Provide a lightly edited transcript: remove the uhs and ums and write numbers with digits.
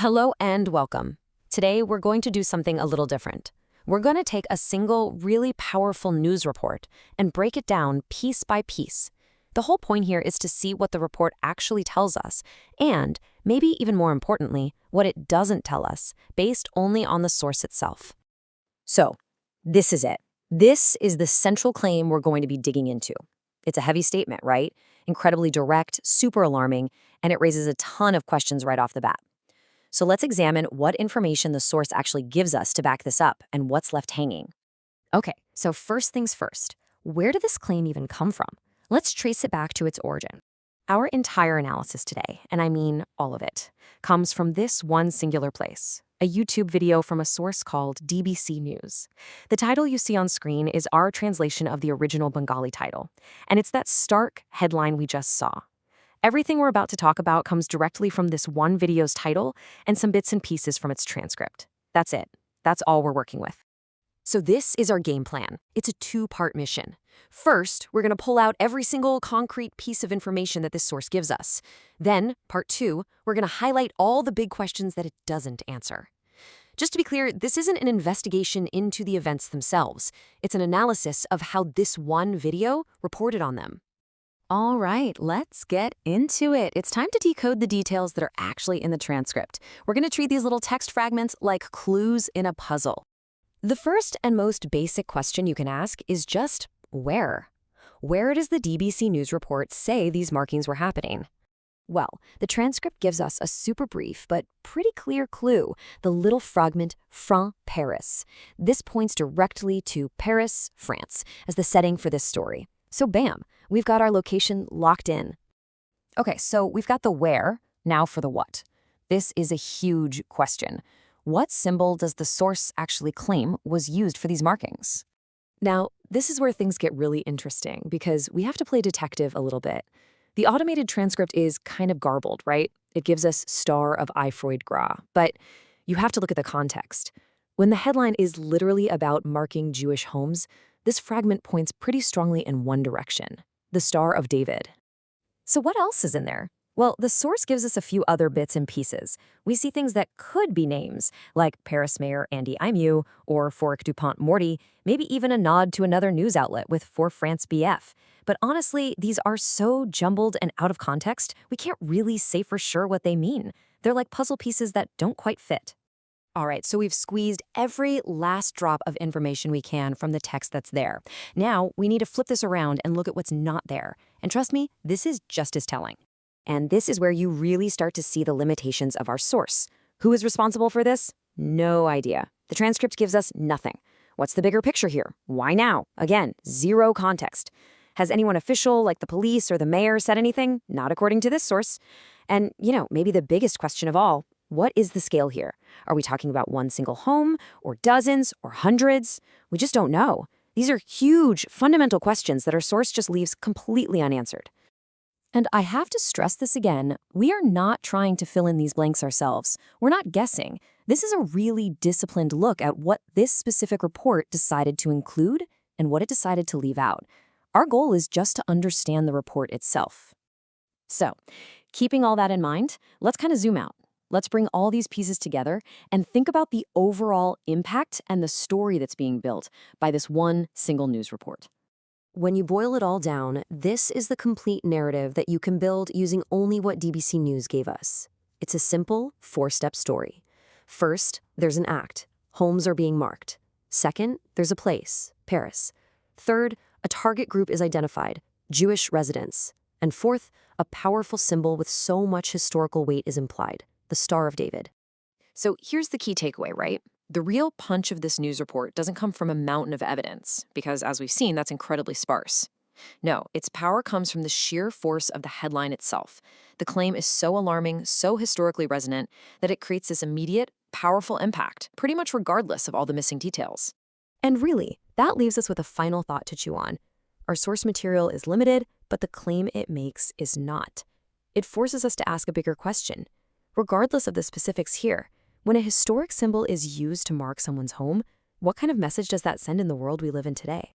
Hello and welcome. Today we're going to do something a little different. We're going to take a single, really powerful news report and break it down piece by piece. The whole point here is to see what the report actually tells us, and, maybe even more importantly, what it doesn't tell us, based only on the source itself. So, this is it. This is the central claim we're going to be digging into. It's a heavy statement, right? Incredibly direct, super alarming, and it raises a ton of questions right off the bat. So let's examine what information the source actually gives us to back this up and what's left hanging. Okay, so first things first, where did this claim even come from? Let's trace it back to its origin. Our entire analysis today, and I mean all of it, comes from this one singular place, a YouTube video from a source called DBC News. The title you see on screen is our translation of the original Bengali title, and it's that stark headline we just saw. Everything we're about to talk about comes directly from this one video's title and some bits and pieces from its transcript. That's it. That's all we're working with. So this is our game plan. It's a two-part mission. First, we're going to pull out every single concrete piece of information that this source gives us. Then, part two, we're going to highlight all the big questions that it doesn't answer. Just to be clear, this isn't an investigation into the events themselves. It's an analysis of how this one video reported on them. All right, let's get into it. It's time to decode the details that are actually in the transcript. We're going to treat these little text fragments like clues in a puzzle. The first and most basic question you can ask is just where? Where does the DBC News report say these markings were happening? Well, the transcript gives us a super brief but pretty clear clue, the little fragment from Paris. This points directly to Paris, France, as the setting for this story. So bam, we've got our location locked in. Okay, so we've got the where, now for the what. This is a huge question. What symbol does the source actually claim was used for these markings? Now, this is where things get really interesting because we have to play detective a little bit. The automated transcript is kind of garbled, right? It gives us star of I Freud Gras, but you have to look at the context. When the headline is literally about marking Jewish homes, this fragment points pretty strongly in one direction, the Star of David. So what else is in there? Well, the source gives us a few other bits and pieces. We see things that could be names, like Paris Mayor Andy Imue or Foric Dupont Morty, maybe even a nod to another news outlet with For France BF. But honestly, these are so jumbled and out of context, we can't really say for sure what they mean. They're like puzzle pieces that don't quite fit. All right, so we've squeezed every last drop of information we can from the text that's there. Now, we need to flip this around and look at what's not there. And trust me, this is just as telling. And this is where you really start to see the limitations of our source. Who is responsible for this? No idea. The transcript gives us nothing. What's the bigger picture here? Why now? Again, zero context. Has anyone official, like the police or the mayor, said anything? Not according to this source. And, maybe the biggest question of all, what is the scale here? Are we talking about one single home, or dozens, or hundreds? We just don't know. These are huge, fundamental questions that our source just leaves completely unanswered. And I have to stress this again, we are not trying to fill in these blanks ourselves. We're not guessing. This is a really disciplined look at what this specific report decided to include and what it decided to leave out. Our goal is just to understand the report itself. So, keeping all that in mind, let's kind of zoom out. Let's bring all these pieces together and think about the overall impact and the story that's being built by this one single news report. When you boil it all down, this is the complete narrative that you can build using only what DBC News gave us. It's a simple, four-step story. First, there's an act. Homes are being marked. Second, there's a place, Paris. Third, a target group is identified, Jewish residents. And fourth, a powerful symbol with so much historical weight is implied, the Star of David. So here's the key takeaway, right? The real punch of this news report doesn't come from a mountain of evidence, because as we've seen, that's incredibly sparse. No, its power comes from the sheer force of the headline itself. The claim is so alarming, so historically resonant, that it creates this immediate, powerful impact, pretty much regardless of all the missing details. And really, that leaves us with a final thought to chew on. Our source material is limited, but the claim it makes is not. It forces us to ask a bigger question. Regardless of the specifics here, when a historic symbol is used to mark someone's home, what kind of message does that send in the world we live in today?